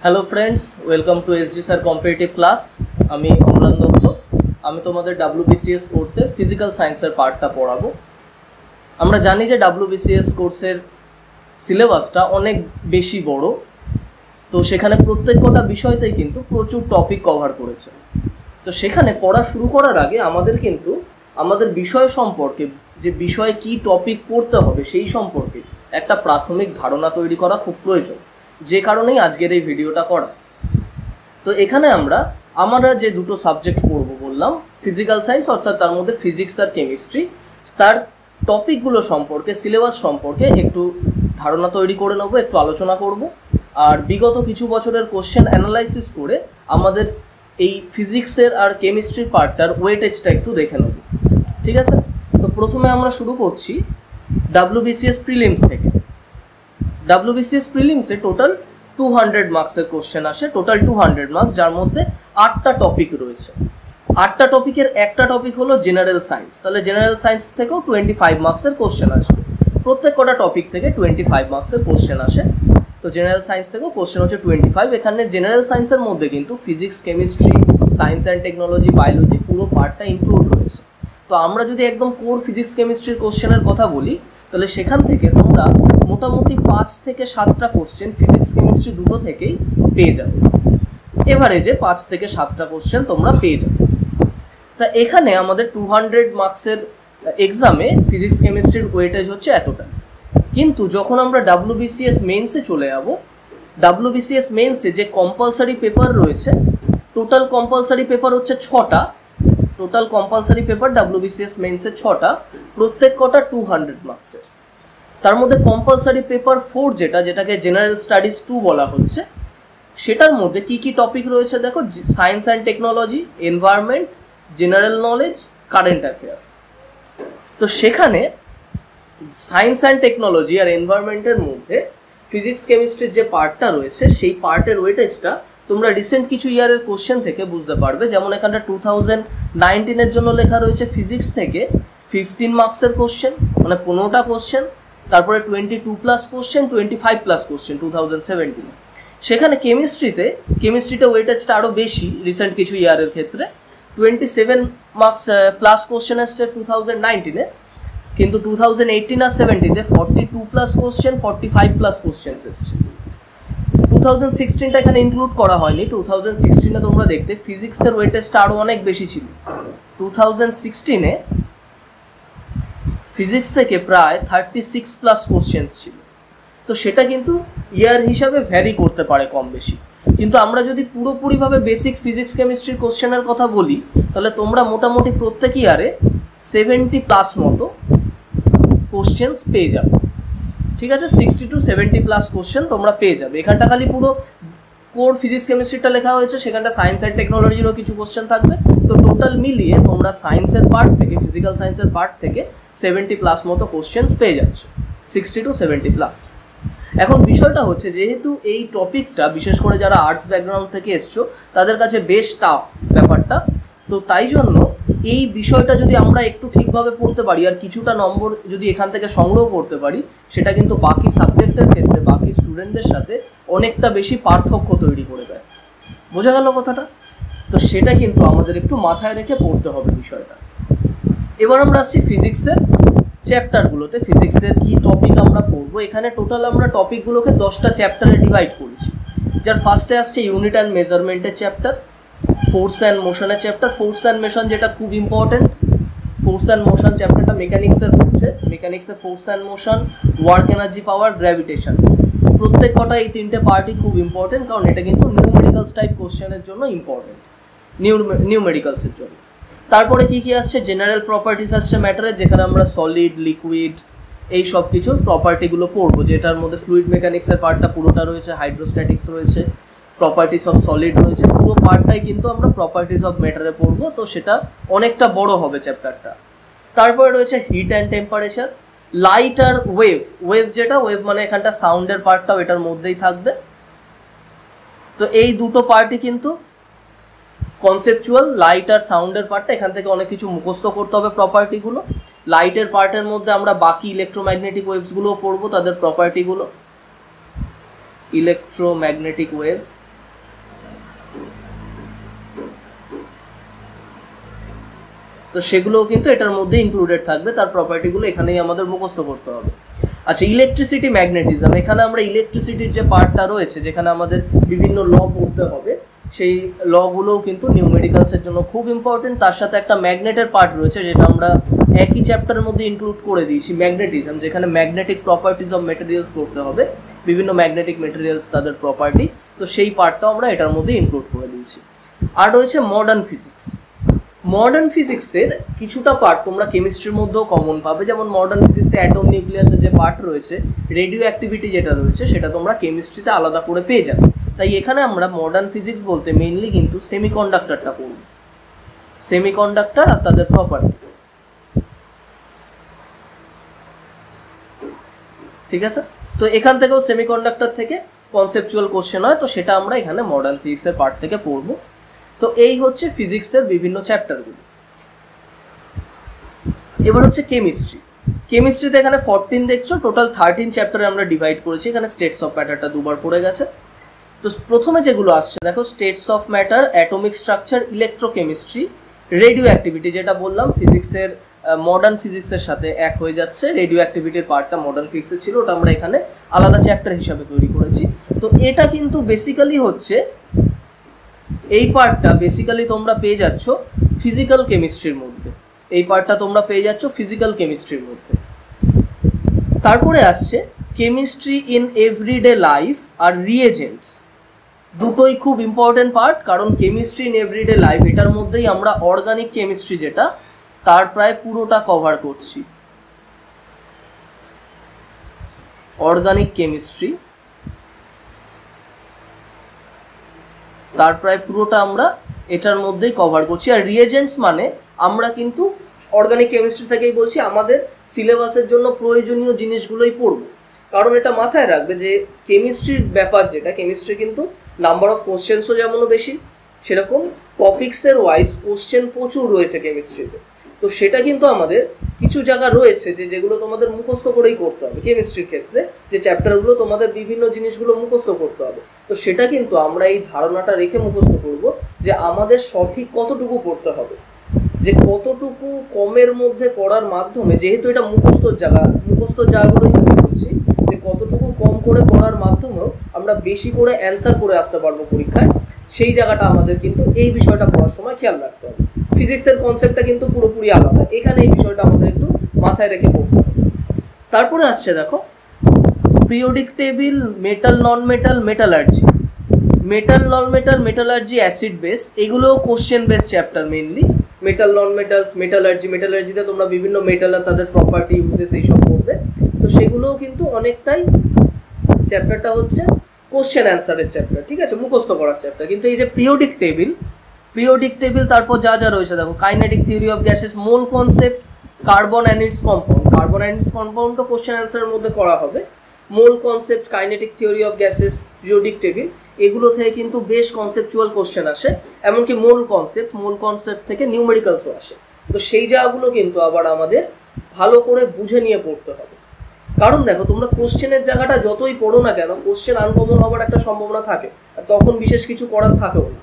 Hello friends, welcome to SG sir competitive class. আমি অম্লান দত্ত। আমি তোমাদের WBCS কোর্সে ফিজিক্যাল সায়েন্সের পার্টটা পড়াবো। আমরা জানি যে WBCS কোর্সের সিলেবাসটা অনেক বেশি বড়, তো সেখানে প্রত্যেকটা বিষয়তেই কিন্তু প্রচুর টপিক কভার করেছে। তো সেখানে পড়া শুরু করার আগে আমাদের কিন্তু আমাদের বিষয় সম্পর্কে, যে বিষয়ে কি টপিক পড়তে হবে সেই সম্পর্কে একটা প্রাথমিক ধারণা তৈরি করা খুব প্রয়োজন, যে কারণেই আজকের এই ভিডিওটা করা। তো এখানে আমরা যে দুটো সাবজেক্ট পড়বো বললাম, ফিজিক্যাল সায়েন্স অর্থাৎ তার মধ্যে ফিজিক্স আর কেমিস্ট্রি, তার টপিকগুলো সম্পর্কে, সিলেবাস সম্পর্কে একটু ধারণা তৈরি করে নেবো, একটু আলোচনা করব। আর বিগত কিছু বছরের কোশ্চেন অ্যানালাইসিস করে আমাদের এই ফিজিক্সের আর কেমিস্ট্রির পার্টটার ওয়েটেজটা একটু দেখে নেব, ঠিক আছে? তো প্রথমে আমরা শুরু করছি WBCS প্রিলিমস থেকে। WBCS প্রিলিমসে টোটাল 200 মার্কসের কোশ্চেন আসে, টোটাল 200 মার্কস, যার মধ্যে 8টা টপিক রয়েছে। 8টা টপিকের একটা টপিক হলো জেনারেল সায়েন্স, তাহলে জেনারেল সায়েন্স থেকেও 25 মার্কসের কোশ্চেন আসবে। প্রত্যেক কটা টপিক থেকে 25 মার্কসের কোশ্চেন আসে। তো জেনারেল সায়েন্স থেকেও কোশ্চেন হচ্ছে 25। এখানে জেনারেল সায়েন্সের মধ্যে কিন্তু physics, chemistry, science and technology, biology পুরো পার্টটা ইনক্লুড রয়েছে। তো আমরা যদি একদম কোর ফিজিক্স কেমিস্ট্রির কোশ্চেনের কথা বলি, তাহলে সেখান থেকে তোমরা মোটামুটি 5 থেকে 7টা কোশ্চেন ফিজিক্স কেমিস্ট্রি দুটো থেকেই পেয়ে যাবে। এভারেজে 5 থেকে 7টা কোশ্চেন তোমরা পেয়ে যাবে। তা এখানে আমাদের 200 মার্কসের এক্সামে ফিজিক্স কেমিস্ট্রির ওয়েটেজ হচ্ছে এতটা। কিন্তু যখন আমরা WBCS মেন্সে চলে যাব, WBCS মেন্সে যে কম্পালসারি পেপার রয়েছে, টোটাল কম্পালসারি পেপার হচ্ছে 6টা। টোটাল কম্পালসারি পেপার WBCS মেন্সের 6টা, প্রত্যেক কটা 200 মার্কসের। তার মধ্যে কম্পালসারি পেপার 4 যেটাকে জেনারেল স্টাডিজ 2 বলা হচ্ছে, সেটার মধ্যে কি কি টপিক রয়েছে দেখো: science and technology, environment, general knowledge, current affairs. তো সেখানে সায়েন্স অ্যান্ড টেকনোলজি আর এনভায়রনমেন্টের মধ্যে ফিজিক্স কেমিস্ট্রির যে পার্টটা রয়েছে, সেই পার্টের ওয়েটেজটা তোমরা রিসেন্ট কিছু ইয়ারের কোশ্চেন থেকে বুঝতে পারবে। যেমন এখানটা 2019-এর জন্য লেখা রয়েছে ফিজিক্স থেকে 15 মার্কসের কোশ্চেন, মানে 15টা কোশ্চেন। তারপরে 22+ কোশ্চেন, 25+ কোশ্চেন 2017-এ। সেখানে কেমিস্ট্রিতে ওয়েটেজটা আরও বেশি রিসেন্ট কিছু ইয়ারের ক্ষেত্রে। 27 মার্কস প্লাস কোশ্চেন এসছে 2019-এ, কিন্তু 2018 আর 17-তে 42+ কোশ্চেন, 45+ কোশ্চেন্স এসছে। 2016টা এখানে ইনক্লুড করা হয়নি। 2016-এ তোমরা দেখতে ফিজিক্সের ওয়েটেজটা আরও অনেক বেশি ছিল। 2016-এ ফিজিক্স থেকে প্রায় 36+ কোশ্চেন্স ছিল। তো সেটা কিন্তু ইয়ার হিসাবে ভ্যারি করতে পারে কম বেশি। কিন্তু আমরা যদি পুরোপুরিভাবে বেসিক ফিজিক্স কেমিস্ট্রির কোশ্চেনের কথা বলি, তাহলে তোমরা মোটামুটি প্রত্যেক ইয়ারে 70+ মতো কোশ্চেন্স পেয়ে যাবে, ঠিক আছে? 60 to 70+ কোশ্চেন তোমরা পেয়ে যাবে। এখানটা খালি পুরো কোর ফিজিক্স কেমিস্ট্রিটা লেখা হয়েছে, সেখানটা সায়েন্স অ্যান্ড টেকনোলজিরও কিছু কোশ্চেন থাকবে। তো টোটাল মিলিয়ে তোমরা সায়েন্সের পার্ট থেকে, ফিজিক্যাল সায়েন্সের পার্ট থেকে 70+ মতো কোশ্চেন্স পেয়ে যাচ্ছ, 60 to 70+। এখন বিষয়টা হচ্ছে, যেহেতু এই টপিকটা বিশেষ করে যারা আর্টস ব্যাকগ্রাউন্ড থেকে এসছো তাদের কাছে বেশ টাফ ব্যাপারটা, তো তাই জন্য এই বিষয়টা যদি আমরা একটু ঠিকভাবে পড়তে পারি আর কিছুটা নম্বর যদি এখান থেকে সংগ্রহ করতে পারি, সেটা কিন্তু বাকি সাবজেক্টের ক্ষেত্রে বাকি স্টুডেন্টদের সাথে অনেকটা বেশি পার্থক্য তৈরি করে দেয়। বোঝা গেল কথাটা? তো সেটা কিন্তু আমাদের একটু মাথায় রেখে পড়তে হবে বিষয়টা। এবার আমরা আসছি ফিজিক্সের চ্যাপ্টারগুলোতে। ফিজিক্সের কি টপিক আমরা পড়বো, এখানে টোটাল আমরা টপিকগুলোকে 10টা চ্যাপ্টারে ডিভাইড করেছি। যার ফার্স্টে আসছে ইউনিট অ্যান্ড মেজারমেন্টের চ্যাপ্টার, ফোর্স অ্যান্ড মোশনের চ্যাপ্টার। ফোর্স অ্যান্ড মোশন যেটা খুব ইম্পর্টেন্ট, ফোর্স অ্যান্ড মোশন চ্যাপ্টারটা মেকানিক্সের হচ্ছে। মেকানিক্সের force and motion, work energy, power, gravitation, প্রত্যেক কটা এই 3টে পার্টই খুব ইম্পর্টেন্ট, কারণ এটা কিন্তু নিউমেরিক্যালস টাইপ কোশ্চেনের জন্য ইম্পর্টেন্ট, নিউমেরিক্যালসের জন্য। তারপরে কি কি আসছে, জেনারেল প্রপার্টিস আসছে ম্যাটারের, যেখানে আমরা সলিড, লিকুইড এই সব কিছুর প্রপার্টিগুলো পড়বো, যেটার মধ্যে ফ্লুইড মেকানিক্সের পার্টটা পুরোটা রয়েছে, হাইড্রোস্ট্যাটিক্স রয়েছে, প্রপার্টিস অফ সলিড রয়েছে, পুরো পার্টটাই কিন্তু আমরা প্রপার্টিস অফ ম্যাটারে পড়বো। তো সেটা অনেকটা বড় হবে চ্যাপ্টারটা। তারপরে রয়েছে হিট অ্যান্ড টেম্পারেচার, লাইট আর ওয়েভ যেটা, ওয়েভ মানে এখানটা সাউন্ডের পার্টটাও এটার মধ্যেই থাকবে। তো এই দুটো পার্টই কিন্তু কনসেপচুয়াল, লাইট আর সাউন্ডের পার্টটা, এখান থেকে অনেক কিছু মুখস্থ করতে হবে প্রপার্টিগুলো। লাইটের পার্টের মধ্যে আমরা বাকি ইলেকট্রোম্যাগনেটিক ওয়েভসগুলোও পড়বো, তাদের প্রপার্টিগুলো। ইলেকট্রোম্যাগনেটিক ওয়েভ, তো সেগুলোও কিন্তু এটার মধ্যে ইনক্লুডেড থাকবে, তার প্রপার্টিগুলো এখানেই আমাদের মুখস্থ করতে হবে। আচ্ছা, ইলেকট্রিসিটি ম্যাগনেটিজম, এখানে আমরা ইলেকট্রিসিটির যে পার্টটা রয়েছে যেখানে আমাদের বিভিন্ন ল পড়তে হবে, সেই লগুলোও কিন্তু নিউমেরিক্যালসের জন্য খুব ইম্পর্টেন্ট। তার সাথে একটা ম্যাগনেটের পার্ট রয়েছে যেটা আমরা একই চ্যাপ্টারের মধ্যে ইনক্লুড করে দিয়েছি, ম্যাগনেটিজম, যেখানে ম্যাগনেটিক প্রপার্টিজ অফ মেটেরিয়ালস পড়তে হবে, বিভিন্ন ম্যাগনেটিক মেটেরিয়ালস তাদের প্রপার্টি, তো সেই পার্টটাও আমরা এটার মধ্যে ইনক্লুড করে দিয়েছি। আর রয়েছে মডার্ন ফিজিক্স। মডার্ন ফিজিক্সের কিছুটা পার্ট তোমরা কেমিস্ট্রির মধ্যেও কমন পাবে, যেমন মডার্ন ফিজিক্সে অ্যাটম নিউক্লিয়াসের যে পার্ট রয়েছে, রেডিও অ্যাক্টিভিটি যেটা রয়েছে, সেটা তোমরা কেমিস্ট্রিতে আলাদা করে পেয়ে যাবে। তাই এখানে আমরা মডার্ন ফিজিক্স বলতে মেইনলি কিন্তু সেমিকন্ডাক্টরটা পড়ব, সেমিকন্ডাক্টর আর তাদের প্রপার্টি। ঠিক আছে, তো এখান থেকেও সেমিকন্ডাক্টর থেকে কনসেপচুয়াল কোশ্চেন হয়, তো সেটা আমরা এখানে মডার্ন ফিজিক্সের পার্ট থেকে পড়বো। তো এই হচ্ছে ফিজিক্সের বিভিন্ন চ্যাপ্টারগুলো। এবার হচ্ছে কেমিস্ট্রি। কেমিস্ট্রিতে এখানে 14 দেখছো, টোটাল 13 চ্যাপ্টারে আমরা ডিভাইড করেছি। এখানে স্টেটস অফ ম্যাটারটা দুবার পড়ে গেছে। তো প্রথমে যেগুলো আসছে দেখো, states of matter, atomic structure, electrochemistry, radio activity, যেটা বললাম ফিজিক্সের মডার্ন ফিজিক্সের সাথে এক হয়ে যাচ্ছে। রেডিও অ্যাক্টিভিটির পার্টটা মডার্ন ফিজিক্সে ছিল, ওটা আমরা এখানে আলাদা চ্যাপ্টার হিসাবে তৈরি করেছি। তো এটা কিন্তু বেসিক্যালি হচ্ছে, এই পার্টটা বেসিক্যালি তোমরা পেয়ে যাচ্ছ ফিজিক্যাল কেমিস্ট্রির মধ্যে, এই পার্টটা তোমরা পেয়ে যাচ্ছ ফিজিক্যাল কেমিস্ট্রির মধ্যে। তারপরে আসছে chemistry in everyday life R reagents, দুটোই খুব ইম্পর্টেন্ট পার্ট, কারণ কেমিস্ট্রি ইন এভরিডে লাইফ এটার মধ্যেই আমরা অর্গানিক কেমিস্ট্রি যেটা, তার প্রায় পুরোটা কভার করছি। অর্গানিক কেমিস্ট্রি তার প্রায় পুরোটা আমরা এটার মধ্যেই কভার করছি। আর রিএজেন্টস মানে আমরা কিন্তু অর্গানিক কেমিস্ট্রি থেকেই বলছি, আমাদের সিলেবাসের জন্য প্রয়োজনীয় জিনিসগুলোই পড়ব। কারণ এটা মাথায় রাখবে যে কেমিস্ট্রির ব্যাপার যেটা, কেমিস্ট্রি কিন্তু নাম্বার অফ কোশ্চেন্সও যেমন বেশি, সেরকম টপিক্সের ওয়াইজ কোশ্চেন প্রচুর রয়েছে কেমিস্ট্রিতে। তো সেটা কিন্তু আমাদের কিছু জায়গা রয়েছে যেগুলো তোমাদের মুখস্থ করেই করতে হবে। কেমিস্ট্রির ক্ষেত্রে যে চ্যাপ্টারগুলো তোমাদের বিভিন্ন জিনিসগুলো মুখস্থ করতে হবে, তো সেটা কিন্তু আমরা এই ধারণাটা রেখে মুখস্থ করব যে আমাদের সঠিক কতটুকু পড়তে হবে, যে কতটুকু কমের মধ্যে পড়ার মাধ্যমে, যেহেতু এটা মুখস্থর জায়গাগুলোই বলছি, যে কতটুকু কম করে পড়ার মাধ্যমেও আমরা বেশি করে অ্যান্সার করে আসতে পারবো পরীক্ষায়, সেই জায়গাটা আমাদের কিন্তু এই বিষয়টা পড়ার সময় খেয়াল রাখতে হবে। ফিজিক্সের কনসেপ্টটা কিন্তু পুরোপুরি আলাদা, এখানে এই বিষয়টা আমাদের একটু মাথায় রেখে পড়তে হবে। তারপরে আসছে দেখো periodic table, metal non metal, metallurgy. Metal non metal, metallurgy, acid base, এগুলো question base chapter mainly. Metal non metals, মেটালার্জিতে তোমরা বিভিন্ন মেটাল আর তাদের প্রপার্টি, ইউজেস এইসব পড়বে। তো সেগুলোও কিন্তু অনেকটাই চ্যাপ্টারটা হচ্ছে কোশ্চেন অ্যান্সারের চ্যাপ্টার, ঠিক আছে, মুখস্থ করার চ্যাপ্টার। কিন্তু এই যে পিরিয়ডিক টেবিল, তারপর যা যা রয়েছে দেখো, kinetic theory of gases, mole concept, carbon and its compound তো কোশ্চেন অ্যান্সারের মধ্যে করা হবে। Mole concept, kinetic theory of gases, periodic table, এগুলো থেকে কিন্তু বেশ কনসেপচুয়াল কোশ্চেন আসে। এমনকি মোল কনসেপ্ট থেকে নিউমেরিক্যালসও আসে। তো সেই জায়গাগুলো কিন্তু আবার আমাদের ভালো করে বুঝে নিয়ে পড়তে হবে। কারণ দেখো, তোমরা কোশ্চেনের জায়গাটা যতই পড়ো না কেন, কোশ্চেন আনকমন হওয়ার একটা সম্ভাবনা থাকে, আর তখন বিশেষ কিছু করার থাকেও না।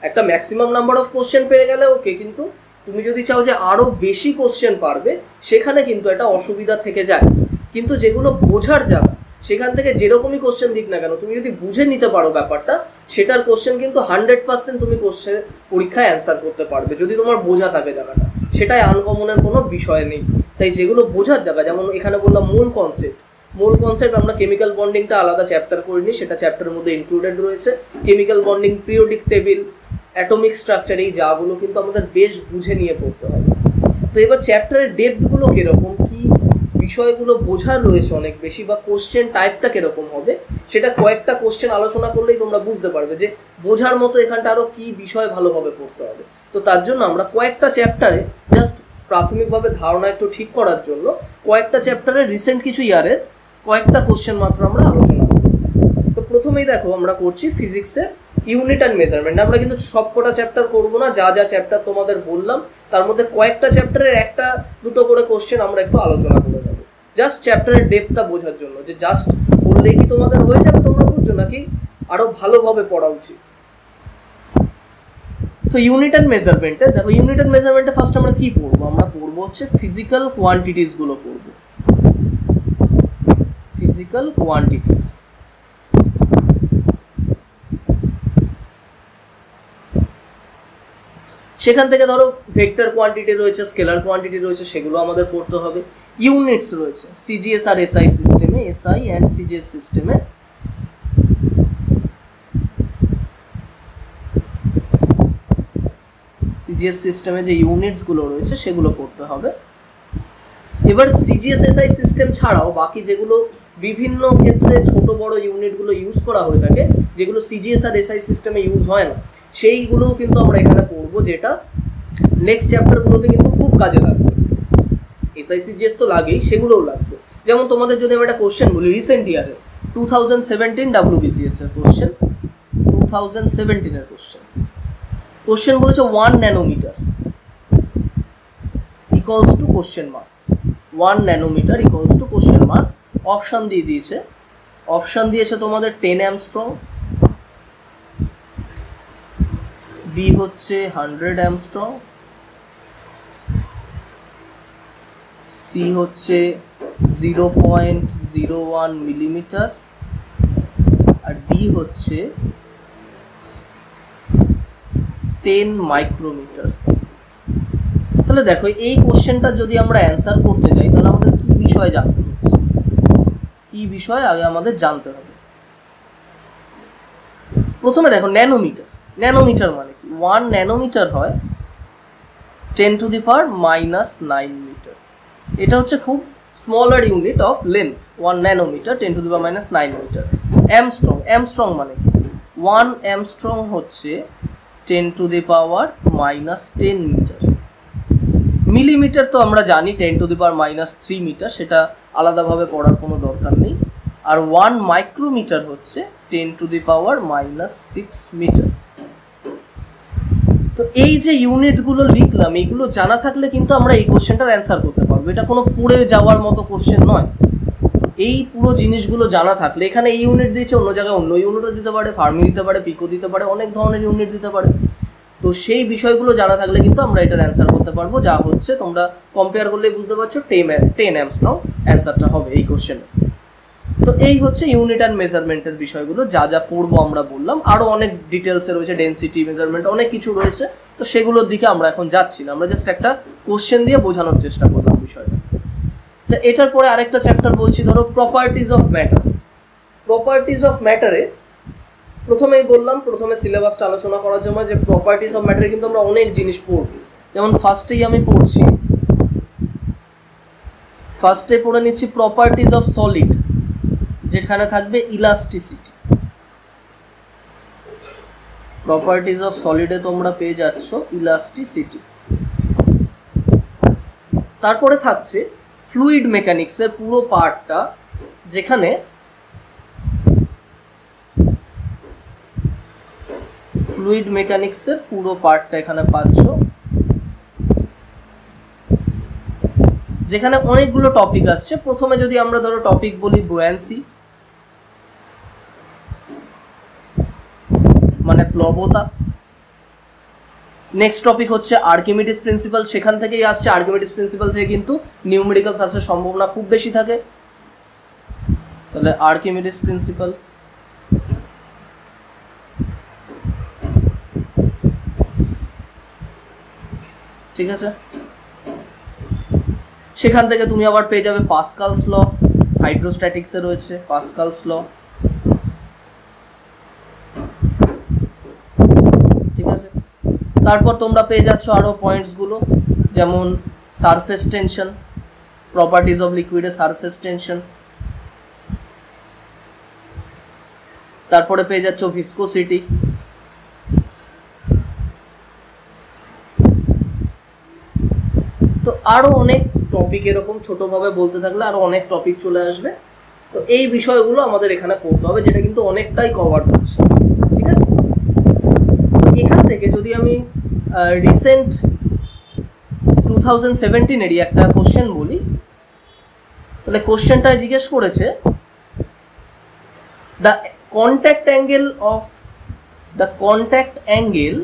একটা ম্যাক্সিমাম নাম্বার অফ কোশ্চেন পেয়ে গেলে ওকে, কিন্তু তুমি যদি চাও যে আরও বেশি কোশ্চেন পারবে, সেখানে কিন্তু একটা অসুবিধা থেকে যায়। কিন্তু যেগুলো বোঝার জায়গা, সেখান থেকে যেরকমই কোশ্চেন দিক না কেন, তুমি যদি বুঝে নিতে পারো ব্যাপারটা, সেটার কোশ্চেন কিন্তু 100% তুমি কোশ্চেন পরীক্ষায় অ্যান্সার করতে পারবে, যদি তোমার বোঝা থাকে জায়গাটা। সেটাই আনকমনের কোনো বিষয় নেই। তাই যেগুলো বোঝার জায়গা, যেমন এখানে বললাম মূল কনসেপ্ট আমরা কেমিক্যাল বন্ডিংটা আলাদা চ্যাপ্টার করিনি, সেটা চ্যাপ্টারের মধ্যে ইনক্লুডেড রয়েছে। Chemical bonding, periodic table, atomic structure, এই জায়গাগুলো কিন্তু আমাদের বেশ বুঝে নিয়ে পড়তে হবে। তো এবার চ্যাপ্টারের ডেপথগুলো কীরকম, কী বিষয়গুলো বোঝার রয়েছে অনেক বেশি, বা কোশ্চেন টাইপটা কীরকম হবে, সেটা কয়েকটা কোশ্চেন আলোচনা করলেই তোমরা বুঝতে পারবে যে বোঝার মতো এখানটা আরও কী বিষয় ভালোভাবে পড়তে হবে। তো তার জন্য আমরা কয়েকটা চ্যাপ্টারে জাস্ট প্রাথমিকভাবে ধারণা একটু ঠিক করার জন্য কয়েকটা চ্যাপ্টারে রিসেন্ট কিছু ইয়ারের কয়েকটা কোশ্চেন মাত্র আমরা আলোচনা করব। তো প্রথমেই দেখো আমরা করছি ফিজিক্সের ইউনিট অ্যান্ড মেজারমেন্ট। আমরা কিন্তু সবকটা চ্যাপ্টার করবো না, যা যা চ্যাপ্টার তোমাদের বললাম তার মধ্যে কয়েকটা চ্যাপ্টারের একটা দুটো করে কোশ্চেন আমরা একটু আলোচনা করে দেবো, জাস্ট চ্যাপ্টারের ডেপথটা বোঝার জন্য, যে জাস্ট বললেই কি তোমাদের হয়ে যাবে, তোমরা বুঝছো নাকি আরো ভালোভাবে পড়া উচিত। তো ইউনিট অ্যান্ড মেজারমেন্টে দেখো, ইউনিট অ্যান্ড মেজারমেন্টে ফার্স্ট আমরা কি পড়বো? আমরা পড়বো হচ্ছে ফিজিক্যাল কোয়ান্টিটিস গুলো পড়বো, ফিজিক্যাল কোয়ান্টিটিস। সেখান থেকে ধরো ভেক্টর কোয়ান্টিটি রয়েছে, স্কেলার কোয়ান্টিটি রয়েছে, সেগুলো আমাদের পড়তে হবে। ইউনিটস রয়েছে সিজিএস আর এসআই সিস্টেমে, এসআই অ্যান্ড সিজিএস সিস্টেমে। সিজিএস সিস্টেমে যে ইউনিটস গুলো রয়েছে সেগুলো পড়তে হবে। এবার সিজিএস এসআই সিস্টেম ছাড়াও বাকি যেগুলো বিভিন্ন ক্ষেত্রে ছোট বড় ইউনিটগুলো ইউজ করা হয়ে থাকে, যেগুলো সিজিএস আর এসআই সিস্টেমে ইউজ হয় না, সেইগুলোও কিন্তু আমরা এখানে পড়বো, যেটা নেক্সট চ্যাপ্টারগুলোতে কিন্তু খুব কাজে লাগবে। এসআই সিজিএস তো লাগেই, সেগুলোও লাগবে। যেমন তোমাদের যদি আমি একটা কোশ্চেন বলি, রিসেন্ট ইয়ারে 2017 WBCS এর কোশ্চেন, 2017 এর কোশ্চেন বলেছে 1 nanometre equals to question mark, 1 nanometre equals to question mark. Option দিয়ে দিয়েছে, অপশন দিয়েছে তোমাদের 10 অ্যামস্ট্রং, বি হচ্ছে 100 অ্যামস্ট্রং, সি হচ্ছে 0.01 মিলিমিটার, আর ডি হচ্ছে 10 মাইক্রোমিটার। তাহলে দেখো, এই কোশ্চেনটা যদি আমরা অ্যান্সার করতে যাই, তাহলে আমাদের কি বিষয় জানতে হচ্ছে, কি বিষয় আগে আমাদের জানতে হবে। প্রথমে দেখো ন্যানোমিটার, ন্যানোমিটার মানে কি? 1 ন্যানোমিটার হয় 10⁻⁻9 মিটার। এটা হচ্ছে খুব smaller unit of length, 1 nanometre 10⁻⁹ metre. Angstrom, angstrom মানে কি? 1 অ্যামস্ট্রং হচ্ছে 10⁻⁻10 মিটার। মিলিমিটার তো আমরা জানি 10⁻³ মিটার, সেটা আলাদাভাবে পড়ার কোনো দরকার নেই। আর 1 মাইক্রোমিটার হচ্ছে 10⁻⁻6 মিটার। তো এই যে ইউনিটগুলো লিখলাম, এইগুলো জানা থাকলে কিন্তু আমরা এই কোশ্চেনটার অ্যান্সার করতে পারবো। এটা কোনো পড়ে যাওয়ার মতো কোশ্চেন নয়। এই পুরো জিনিসগুলো জানা থাকলে, এখানে এই ইউনিট দিয়েছে, অন্য জায়গায় অন্য ইউনিটও দিতে পারে, ফার্মি দিতে পারে, পিকো দিতে পারে, অনেক ধরনের ইউনিট দিতে পারে। তো সেই বিষয়গুলো জানা থাকলে কিন্তু আমরা এটার অ্যান্সার করতে পারবো। যা হচ্ছে তোমরা কম্পেয়ার করলেই বুঝতে পারছো, 10 অ্যামস্ট্রং অ্যান্সারটা হবে এই কোশ্চেনে। তো এই হচ্ছে ইউনিট অ্যান্ড মেজারমেন্টের বিষয়গুলো, যা যা পড়বো আমরা বললাম। আরও অনেক ডিটেলসে রয়েছে, ডেন্সিটি, মেজারমেন্ট, অনেক কিছু রয়েছে। তো সেগুলোর দিকে আমরা এখন যাচ্ছি না, আমরা জাস্ট একটা কোশ্চেন দিয়ে বোঝানোর চেষ্টা করলাম বিষয়টা। তো এটার পরে আরেকটা চ্যাপ্টার বলছি, ধরো properties of matter. Properties of ম্যাটারে প্রথমেই বললাম, প্রথমে সিলেবাসটা আলোচনা করার জন্য, যে প্রপার্টিজ অফ ম্যাটারে কিন্তু আমরা অনেক জিনিস পড়ব। যেমন ফার্স্টেই আমি পড়ছি, ফার্স্টে পড়ে নিচ্ছি প্রপার্টিজ অফ সলিড, যেখানে থাকবে ইলাস্টিসিটি। প্রপার্টিজ অফ সলিডে তোমরা পেয়ে যাচ্ছ ইলাস্টিসিটি। তারপরে থাকছে ফ্লুইড মেকানিক্সের পুরো পার্টটা, যেখানে ফ্লুইড মেকানিক্সের পুরো পার্টটা এখানে পাচ্ছ, যেখানে অনেকগুলো টপিক আসছে। প্রথমে যদি আমরা ধরো টপিক বলি, বুয়ান্সি মানে প্লবতা। নেক্সট টপিক হচ্ছে আর্কিমিডিস প্রিন্সিপাল, সেখান থেকেই আসছে। আর্কিমিডিস প্রিন্সিপাল থেকে কিন্তু নিউমেরিক্যালস আসার সম্ভাবনা খুব বেশি থাকে। তাহলে আর্কিমিডিস প্রিন্সিপাল, ঠিক আছে। সেখান থেকে তুমি আবার পেয়ে যাবে পাস্কালস ল, হাইড্রোস্ট্যাটিক্সে রয়েছে পাস্কালস ল, ঠিক আছে। তারপর তোমরা পেয়ে যাচ্ছ আরো পয়েন্টসগুলো, যেমন সারফেস টেনশন, প্রপার্টিজ অফ লিকুইডের সারফেস টেনশন। তারপরে পেয়ে যাচ্ছ ভিসকোসিটি, তো আরো অনেক টপিক, এরকম ছোটভাবে বলতে থাকলে আরো অনেক টপিক চলে আসবে। তো এই বিষয়গুলো আমাদের এখানে পড়তে হবে, যেটা কিন্তু অনেকটাই কভার করছে, ঠিক আছে। এখান থেকে যদি আমি রিসেন্ট 2017-এরই একটা কোশ্চেন বলি, তাহলে কোশ্চেনটা জিজ্ঞেস করেছে, the contact angle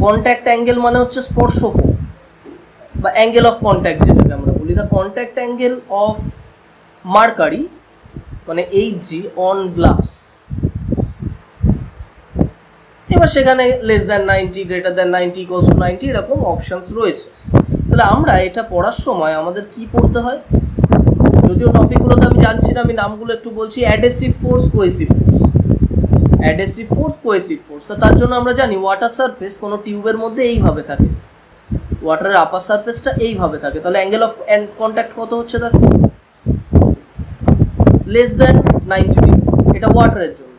contact angle মানে হচ্ছে স্পর্শক বা অ্যাঙ্গেল অফ কন্ট্যাক্ট যেটাকে আমরা বলি, the contact angle of mercury মানে Hg অন গ্লাস। এবার সেখানে less than 90, greater than 90, equals to 90 এরকম অপশানস রয়েছে। তাহলে আমরা এটা পড়ার সময় আমাদের কি পড়তে হয়, যদিও টপিকগুলোতে আমি জানছি না, আমি নামগুলো একটু বলছি। Adhesive force, cohesive force. Adhesive force, cohesive force. তো তার জন্য আমরা জানি ওয়াটার সারফেস কোনো টিউবের মধ্যে এইভাবে থাকে, ওয়াটারের আপার সারফেসটা এইভাবে থাকে। তাহলে অ্যাঙ্গেল অফ কন্ট্যাক্ট কত হচ্ছে দেখো, লেস দ্যান 90 ডিগ্রি, এটা ওয়াটারের জন্য।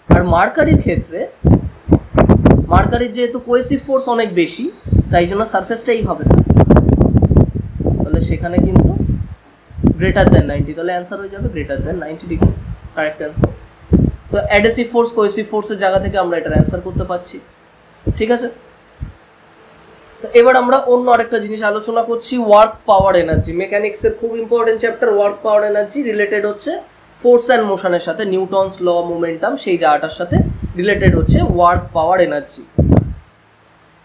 আর মার্কারির ক্ষেত্রে, মার্কারির যেহেতু কোহেসিভ ফোর্স অনেক বেশি, তাই জন্য সারফেসটা এইভাবে থাকে। তাহলে সেখানে কিন্তু গ্রেটার দ্যান 90, তাহলে অ্যান্সার হয়ে যাবে greater than 90 degree, correct answer. তো অ্যাডহেসিভ ফোর্স, কোহেসিভ ফোর্সের জায়গা থেকে আমরা এটার অ্যান্সার করতে পারছি, ঠিক আছে। তো এবার আমরা অন্য আরেকটা জিনিস আলোচনা করছি, ওয়ার্ক পাওয়ার এনার্জি। মেকানিক্সের খুব important chapter work power energy, related হচ্ছে ফোর্স অ্যান্ড মোশনের সাথে, নিউটনস ল মোমেন্টাম সেই জায়গাটার সাথে রিলেটেড হচ্ছে ওয়ার্ক পাওয়ার এনার্জি।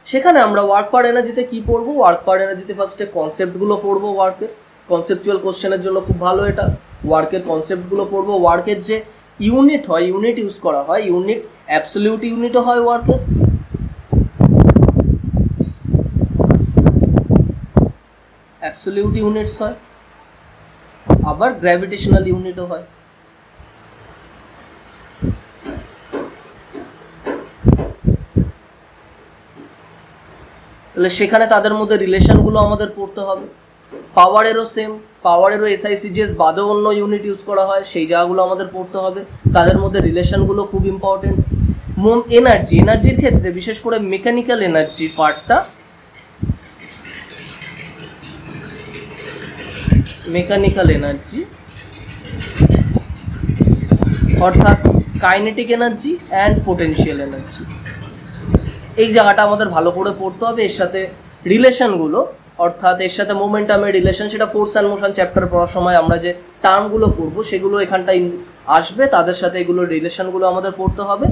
সেখানে আমরা ওয়ার্ক পাওয়ার এনার্জিতে কি পড়বো, ওয়ার্ক পাওয়ার এনার্জিতে ফার্স্টে কনসেপ্টগুলো পড়বো, ওয়ার্কের কনসেপচুয়াল কোশ্চেনের জন্য খুব ভালো এটা। ওয়ার্কের কনসেপ্টগুলো পড়বো, ওয়ার্কের যে ইউনিট হয়, ইউনিট ইউজ করা হয়, ইউনিট অ্যাবসলিউট ইউনিটও হয় ওয়ার্কের, অ্যাবসলিউট ইউনিটস হয়, আবার গ্র্যাভিটেশনাল ইউনিটও হয়। তাহলে সেখানে তাদের মধ্যে রিলেশনগুলো আমাদের পড়তে হবে। পাওয়ারেরও সেম, পাওয়ারেরও SI/CGS বাদেও অন্য ইউনিট ইউজ করা হয়, সেই জায়গাগুলো আমাদের পড়তে হবে, তাদের মধ্যে রিলেশনগুলো খুব ইম্পর্টেন্ট। এনার্জি, এনার্জির ক্ষেত্রে বিশেষ করে মেকানিক্যাল এনার্জির পার্টটা, মেকানিক্যাল এনার্জি অর্থাৎ kinetic energy and potential energy, এই জায়গাটা আমাদের ভালো করে পড়তে হবে। এর সাথে রিলেশনগুলো, অর্থাৎ এর সাথে মোমেন্টামের রিলেশন, সেটা ফোর্স অ্যান্ড মোশন চ্যাপ্টার পড়ার সময় আমরা যে টার্মগুলো পড়বো সেগুলো এখানটায় আসবে, তাদের সাথে এগুলো রিলেশনগুলো আমাদের পড়তে হবে।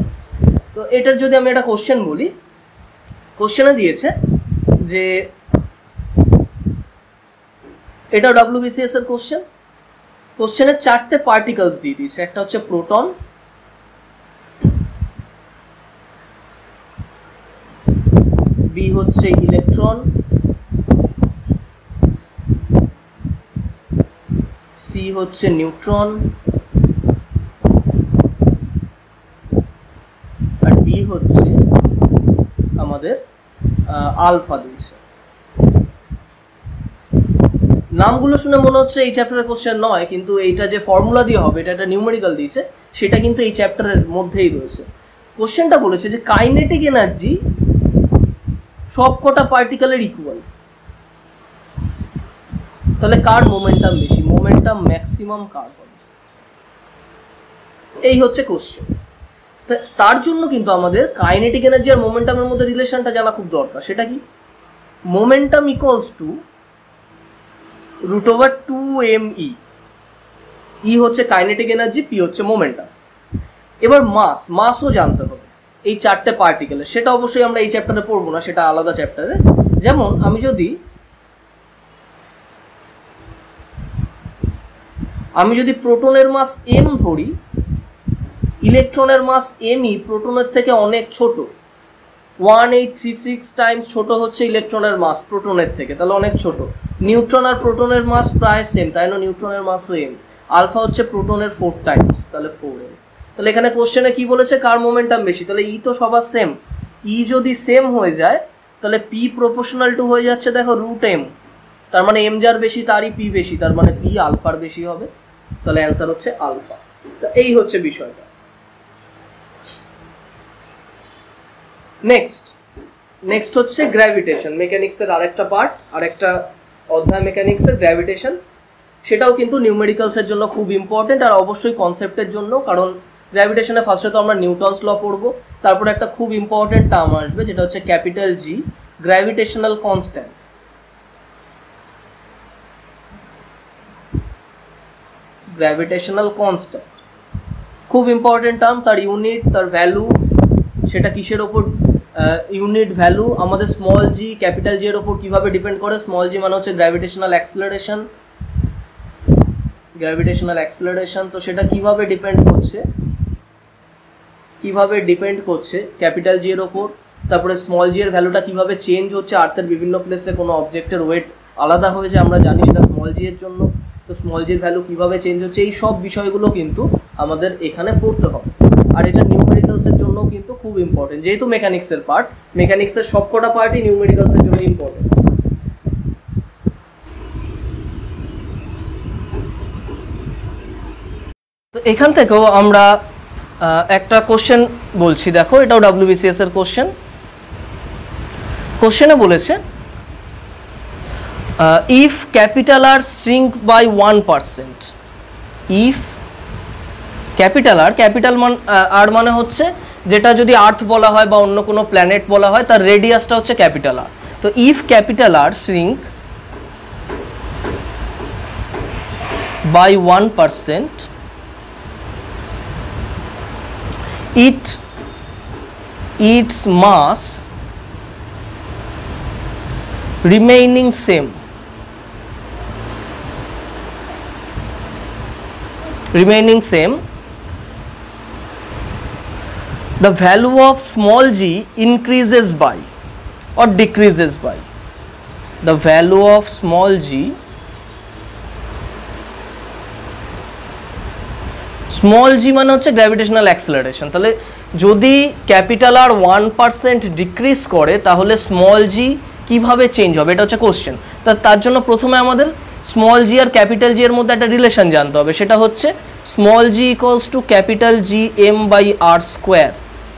তো এটার যদি আমি একটা কোশ্চেন বলি, কোশ্চেনে দিয়েছে যে, এটাও WBCS এর কোশ্চেন, কোশ্চেনে 4টে পার্টিকলস দিয়ে দিয়েছে। একটা হচ্ছে প্রোটন, বি হচ্ছে ইলেকট্রন, সি হচ্ছে নিউট্রন, আর ডি হচ্ছে আমাদের আলফা দিয়েছে। নামগুলো শুনে মনে হচ্ছে এই চ্যাপ্টারের কোশ্চেন নয়, কিন্তু এইটা যে ফর্মুলা দিয়ে হবে, এটা একটা নিউমেরিক্যাল দিয়েছে, সেটা কিন্তু এই চ্যাপ্টারের মধ্যেই রয়েছে। কোশ্চেনটা বলেছে যে কাইনেটিক এনার্জি সব কটা পার্টিকেলের ইকুয়াল, তাহলে কার মোমেন্টাম বেশি, মোমেন্টাম ম্যাক্সিমাম কার হবে, এই হচ্ছে কোশ্চেন। তার জন্য কিন্তু আমাদের কাইনেটিক এনার্জি আর মোমেন্টামের মধ্যে রিলেশনটা জানা খুব দরকার। সেটা কি, মোমেন্টাম ইকুয়ালস টু √2mE, ই হচ্ছে কাইনেটিক এনার্জি, পি হচ্ছে মোমেন্টাম। এবার মাসও জানতে হবে এই 4টে পার্টিকেলের, সেটা অবশ্যই আমরা এই চ্যাপ্টারে পড়বো না, সেটা আলাদা চ্যাপ্টারে। যেমন আমি যদি প্রোটনের মাস m ধরি, ইলেকট্রনের মাস mE প্রোটনের থেকে অনেক ছোট, 1836 টাইমস ছোট হচ্ছে ইলেকট্রনের মাস প্রোটনের থেকে, তাহলে অনেক ছোট। নিউট্রন আর প্রোটনের মাস প্রায় সেম, তাই না, নিউট্রনের মাসও m। আলফা হচ্ছে প্রোটনের 4 টাইমস, তাহলে 4m। তাহলে এখানে কোশ্চেনে কি বলেছে, কার মোমেন্টাম বেশি, তাহলে ই তো সবার সেম, ই যদি সেম হয়ে যায় তাহলে পি প্রপোর্শনাল টু হয়ে যাচ্ছে দেখো √m, তার মানে m যার বেশি তারই পি বেশি, তার মানে পি আলফার বেশি হবে, তাহলে অ্যান্সার হচ্ছে আলফা। তো এই হচ্ছে বিষয়টা। নেক্সট হচ্ছে গ্র্যাভিটেশন, মেকানিক্সের আরেকটা পার্ট, আরেকটা অধ্যায় মেকানিক্সের গ্র্যাভিটেশন। সেটাও কিন্তু নিউমেরিক্যালসের জন্য খুব ইম্পর্টেন্ট, আর অবশ্যই কনসেপ্টের জন্য, কারণ গ্র্যাভিটেশনে ফার্স্টে তো আমরা নিউটনস ল পড়বো, তারপরে একটা খুব ইম্পর্টেন্ট টার্ম আসবে যেটা হচ্ছে ক্যাপিটাল জি, গ্র্যাভিটেশনাল কনস্ট্যান্ট। গ্র্যাভিটেশনাল কনস্ট্যান্ট খুব ইম্পর্টেন্ট টার্ম, তার ইউনিট, তার ভ্যালু, সেটা কিসের ওপর ইউনিট ভ্যালু আমাদের স্মল জি ক্যাপিটাল জি এর ওপর কীভাবে ডিপেন্ড করে? স্মল জি মানে হচ্ছে গ্র্যাভিটেশনাল অ্যাক্সেলারেশন। তো সেটা কিভাবে ডিপেন্ড করছে ক্যাপিটাল জি এর ওপর। তারপরে স্মল জি এর ভ্যালুটা কিভাবে চেঞ্জ হচ্ছে আর্থের বিভিন্ন প্লেসে, কোনো অবজেক্টের ওয়েট আলাদা হয়ে যায়, আমরা জানি সেটা স্মল জি এর জন্য। তো স্মল জির ভ্যালু কিভাবে চেঞ্জ হচ্ছে, এই সব বিষয়গুলো কিন্তু আমাদের এখানে পড়তে হবে। আর এটা নিউমেরিক্যালসের জন্য কিন্তু খুব ইম্পর্টেন্ট, যেহেতু মেকানিক্সের পার্ট, মেকানিক্সের সবকটা পার্টই নিউমেরিক্যালসের জন্য ইম্পর্টেন্ট। তো এখান থেকেও আমরা একটা কোশ্চেন বলছি, দেখো এটাও ডাব্লিউবিসিএস এর কোশ্চেনে বলেছে if capital R shrink by 1%, if capital R মানে হচ্ছে যেটা যদি আর্থ বলা হয় বা অন্য কোনো প্ল্যানেট বলা হয় তার রেডিয়াসটা হচ্ছে ক্যাপিটাল আর। তো if capital R shrink by 1%, its mass remaining same, the value of small g increases by or decreases by, the value of small g মানে হচ্ছে গ্র্যাভিটেশনাল অ্যাক্সেলারেশন। তাহলে যদি ক্যাপিটাল আর 1% ডিক্রিজ করে তাহলে স্মল জি কিভাবে চেঞ্জ হবে, এটা হচ্ছে কোশ্চেন। তার জন্য প্রথমে আমাদের স্মল জি আর ক্যাপিটাল জি এর মধ্যে একটা রিলেশন জানতে হবে, সেটা হচ্ছে small G equals to capital G M by R square.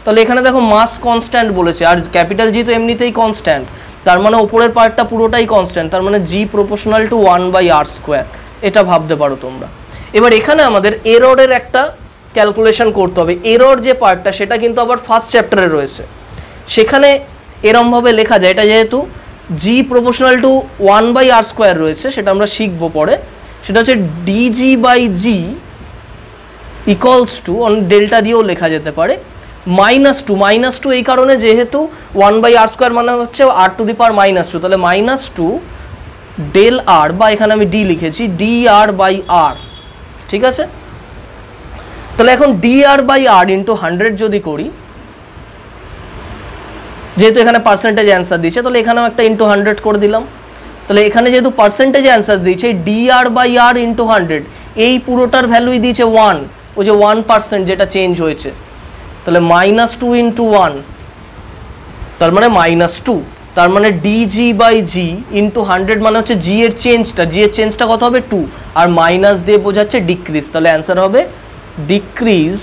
তাহলে এখানে দেখো মাস কনস্ট্যান্ট বলেছে, আর ক্যাপিটাল জি তো এমনিতেই কনস্ট্যান্ট, তার মানে ওপরের পার্টটা পুরোটাই কনস্ট্যান্ট, তার মানে g proportional to 1 by R square, এটা ভাবতে পারো তোমরা। এবার এখানে আমাদের এররের একটা ক্যালকুলেশন করতে হবে। এরর যে পার্টটা সেটা কিন্তু আবার ফার্স্ট চ্যাপ্টারে রয়েছে, সেখানে এরমভাবে লেখা যায়, এটা যেহেতু g proportional to 1 by R square রয়েছে, সেটা আমরা শিখবো পরে। সেটা হচ্ছে d g by g equals to, delta দিয়েও লেখা যেতে পারে, -2 এই কারণে যেহেতু 1 বাই আর স্কোয়ার মানে হচ্ছে আর টু দি পাওয়ার -2, তাহলে -2 ডেল আর, বা এখানে আমি ডি লিখেছি, ডি আর বাই আর, ঠিক আছে। তাহলে এখন D R by R into 100 যদি করি, যেহেতু এখানে পার্সেন্টেজ অ্যান্সার দিচ্ছে, তাহলে এখানেও একটা ইন্টু 100 করে দিলাম। তাহলে এখানে যেহেতু পার্সেন্টেজ অ্যান্সার দিচ্ছে, D R by R into 100, এই পুরোটার ভ্যালুই দিয়েছে 1, ওই যে 1% যেটা চেঞ্জ হয়েছে, তাহলে -2 ইন্টু 1, তার মানে -2, তার মানে ডিজি বাই জি ইন্টু 100 মানে হচ্ছে জি এর চেঞ্জটা কত হবে 2, আর মাইনাস দিয়ে বোঝাচ্ছে ডিক্রিজ, তাহলে অ্যান্সার হবে ডিক্রিজ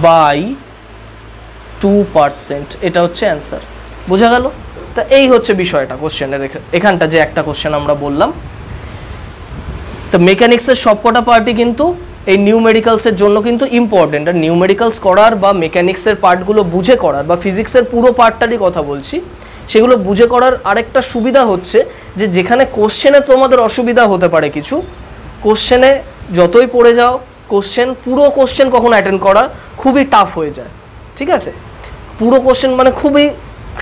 বাই 2%, এটা হচ্ছে অ্যান্সার। বোঝা গেল? তা এই হচ্ছে বিষয়টা কোশ্চেনের এখানটা যে একটা কোশ্চেন আমরা বললাম। তো মেকানিক্সের সবকটা পার্টই কিন্তু এই নিউমেরিক্যালসের জন্য কিন্তু ইম্পর্টেন্ট। আর নিউমেরিক্যালস করার বা মেকানিক্সের পার্টগুলো বুঝে করার, বা ফিজিক্সের পুরো পার্টটারই কথা বলছি, সেগুলো বুঝে করার আরেকটা সুবিধা হচ্ছে যে যেখানে কোশ্চেনে তোমাদের অসুবিধা হতে পারে কিছু, কোশ্চেনে যতই পড়ে যাও, পুরো কোশ্চেন কখনো অ্যাটেন্ড করা খুবই টাফ হয়ে যায়, ঠিক আছে। পুরো কোশ্চেন মানে খুবই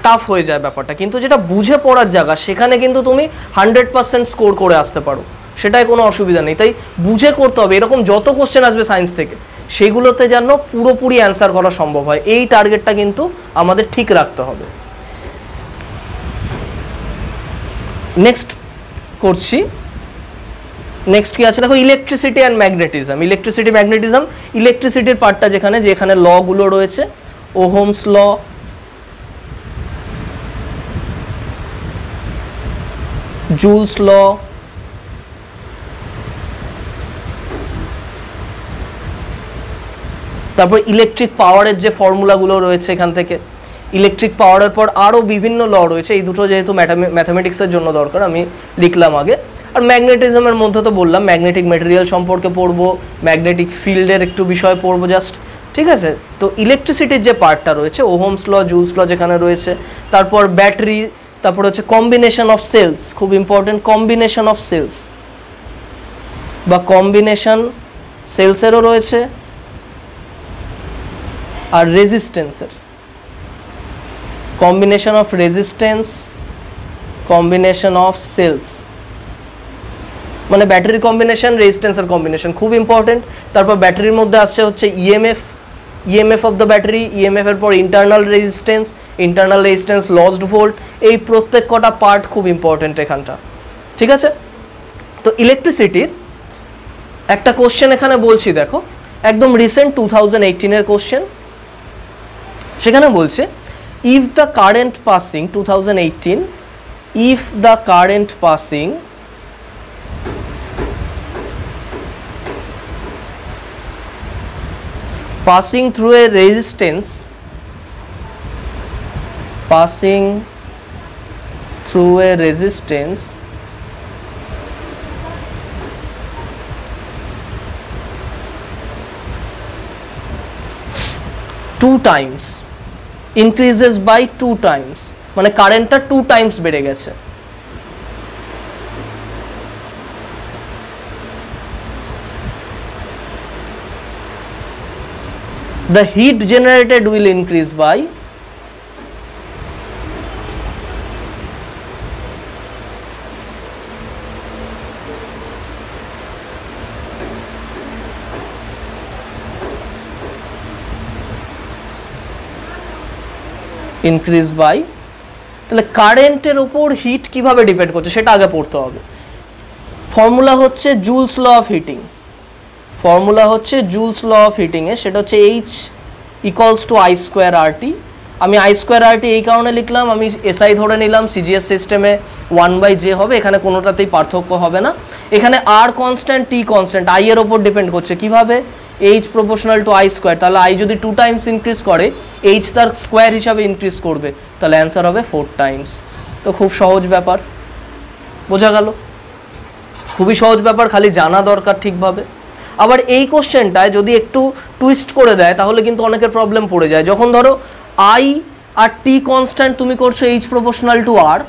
টাফ হয়ে যায় ব্যাপারটা, কিন্তু যেটা বুঝে পড়ার জায়গা সেখানে কিন্তু তুমি 100% স্কোর করে আসতে পারো, সেটাই কোনো অসুবিধা নেই। তাই বুঝে করতে হবে। এরকম যত কোশ্চেন আসবে সায়েন্স থেকে, সেগুলোতে যেন পুরোপুরি অ্যান্সার করা সম্ভব হয়, এই টার্গেটটা কিন্তু আমাদের ঠিক রাখতে হবে। নেক্সট করছি, নেক্সট কি আছে দেখো, ইলেকট্রিসিটি অ্যান্ড ম্যাগনেটিজম। ইলেকট্রিসিটির পার্টটা যেখানে ল গুলো রয়েছে, ওহমস ল, জুলস ল, তারপর ইলেকট্রিক পাওয়ারের যে ফর্মুলাগুলো রয়েছে এখান থেকে, ইলেকট্রিক পাওয়ারের পর আরও বিভিন্ন ল রয়েছে, এই দুটো যেহেতু ম্যাথামেটিক্সের জন্য দরকার আমি লিখলাম আগে। আর ম্যাগনেটিজমের মধ্যে তো বললাম ম্যাগনেটিক মেটেরিয়াল সম্পর্কে পড়বো, ম্যাগনেটিক ফিল্ডের একটু বিষয় পড়বো জাস্ট, ঠিক আছে। তো ইলেকট্রিসিটির যে পার্টটা রয়েছে, ওহমস ল, জুলস ল যেখানে রয়েছে, তারপর ব্যাটারি, তারপর হচ্ছে কম্বিনেশন অফ সেলস, খুব ইম্পর্টেন্ট, কম্বিনেশন অফ সেলস বা কম্বিনেশন সেলসেরও রয়েছে, আর রেজিস্ট্যান্সের, combination of resistance, combination of cells, মানে ব্যাটারির কম্বিনেশন, রেজিস্ট্যান্সের কম্বিনেশন খুব ইম্পর্টেন্ট। তারপর ব্যাটারির মধ্যে আসছে হচ্ছে EMF, EMF of the battery, EMF এর পর ইন্টারনাল রেজিস্ট্যান্স, লস্ট ভোল্ট, এই প্রত্যেক কটা পার্ট খুব ইম্পর্টেন্ট এখানটা, ঠিক আছে। তো ইলেকট্রিসিটির একটা কোশ্চেন এখানে বলছি, দেখো একদম রিসেন্ট 2018 কোশ্চেন। সেখানে বলছে if the current passing 2018, if the current passing through a resistance, passing through a resistance two times, increases by 2 times, মানে কারেন্টটা 2 টাইমস বেড়ে গেছে। The heat generated will increase by তাহলে কারেন্টের উপর হিট কিভাবে ডিপেন্ড করছে সেটা আগে পড়তে হবে। ফর্মুলা হচ্ছে জুলস ল অফ হিটিং, এ সেটা হচ্ছে H equals two I square RT। আমি I স্কোয়ার RT এই কারণে লিখলাম, আমি SI ধরে নিলাম, CGS সিস্টেমে 1/J হবে, এখানে কোনোটাতেই পার্থক্য হবে না। এখানে R constant, T constant, I এর ওপর ডিপেন্ড করছে কিভাবে, H proportional to I square, তাহলে I যদি 2 টাইমস ইনক্রিজ করে H তার স্কোয়ার হিসাবে ইনক্রিজ করবে, তাহলে অ্যান্সার হবে 4 টাইমস। তো খুব সহজ ব্যাপার, বোঝা গেল, খুবই সহজ ব্যাপার, খালি জানা দরকার ঠিকভাবে। আবার এই কোশ্চেনটায় যদি একটু টুইস্ট করে দেয় তাহলে কিন্তু অনেকের প্রবলেম পড়ে যায়। যখন ধরো I আর T কনস্ট্যান্ট, তুমি করছো H প্রপোর্শনাল টু R,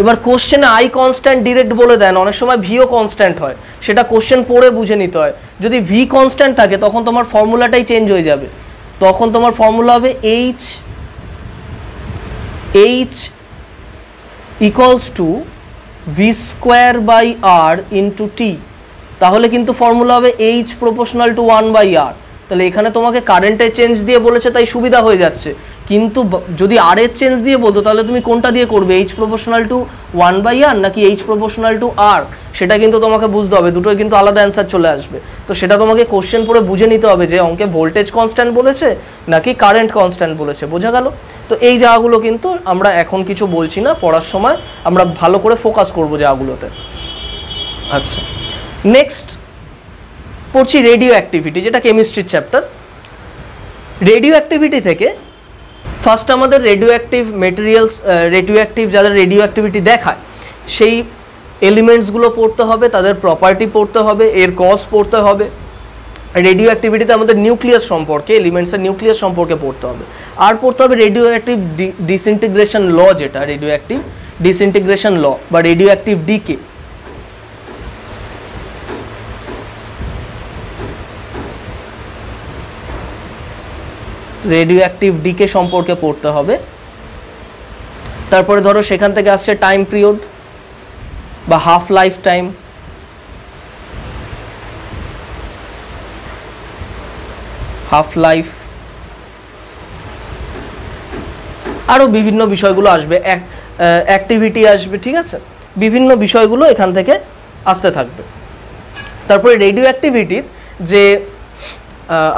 এবার কোশ্চেনে I কনস্ট্যান্ট ডিরেক্ট বলে দেন, অনেক সময় ভিও কনস্ট্যান্ট হয়, সেটা কোশ্চেন পড়ে বুঝে নিতে হয়। যদি ভি কনস্ট্যান্ট থাকে তখন তোমার ফর্মুলাটাই চেঞ্জ হয়ে যাবে, তখন তোমার ফর্মুলা হবে H equals to v square by R into t, তাহলে কিন্তু ফর্মুলা হবে H প্রপোর্শনাল টু 1/R। তাহলে এখানে তোমাকে কারেন্টের চেঞ্জ দিয়ে বলেছে তাই সুবিধা হয়ে যাচ্ছে, কিন্তু যদি আর এর চেঞ্জ দিয়ে বলতো তাহলে তুমি কোনটা দিয়ে করবে, H প্রপোর্শনাল টু 1/R নাকি H প্রপোর্শনাল টু R, সেটা কিন্তু তোমাকে বুঝতে হবে, দুটোই কিন্তু আলাদা অ্যান্সার চলে আসবে। তো সেটা তোমাকে কোশ্চেন পড়ে বুঝে নিতে হবে যে অঙ্কে ভোল্টেজ কনস্ট্যান্ট বলেছে নাকি কারেন্ট কনস্ট্যান্ট বলেছে, বোঝা গেল। তো এই জায়গাগুলো কিন্তু আমরা এখন কিছু বলছি না, পড়ার সময় আমরা ভালো করে ফোকাস করবো জায়গাগুলোতে। আচ্ছা, নেক্সট পড়ছি রেডিও অ্যাক্টিভিটি, যেটা কেমিস্ট্রির চ্যাপ্টার। রেডিও অ্যাক্টিভিটি থেকে ফার্স্ট আমাদের radio active materials, radio active যাদের রেডিও অ্যাক্টিভিটি দেখায় সেই এলিমেন্টসগুলো পড়তে হবে, তাদের প্রপার্টি পড়তে হবে, এর কজ পড়তে হবে। রেডিও অ্যাক্টিভিটিতে আমাদের নিউক্লিয়াস সম্পর্কে, এলিমেন্টসের নিউক্লিয়াস সম্পর্কে পড়তে হবে, আর পড়তে হবে রেডিও অ্যাক্টিভ ডিসইন্টিগ্রেশন ল, যেটা রেডিও অ্যাক্টিভ ডিসইন্টিগ্রেশন ল বা radioactive decay. Radioactive decay সম্পর্কে পড়তে হবে। তারপরে ধরো সেখান থেকে আসছে টাইম পিরিয়ড বা হাফ লাইফ টাইম, আরও বিভিন্ন বিষয়গুলো আসবে, অ্যাক্টিভিটি আসবে, ঠিক আছে, বিভিন্ন বিষয়গুলো এখান থেকে আসতে থাকবে। তারপরে রেডিও অ্যাক্টিভিটির যে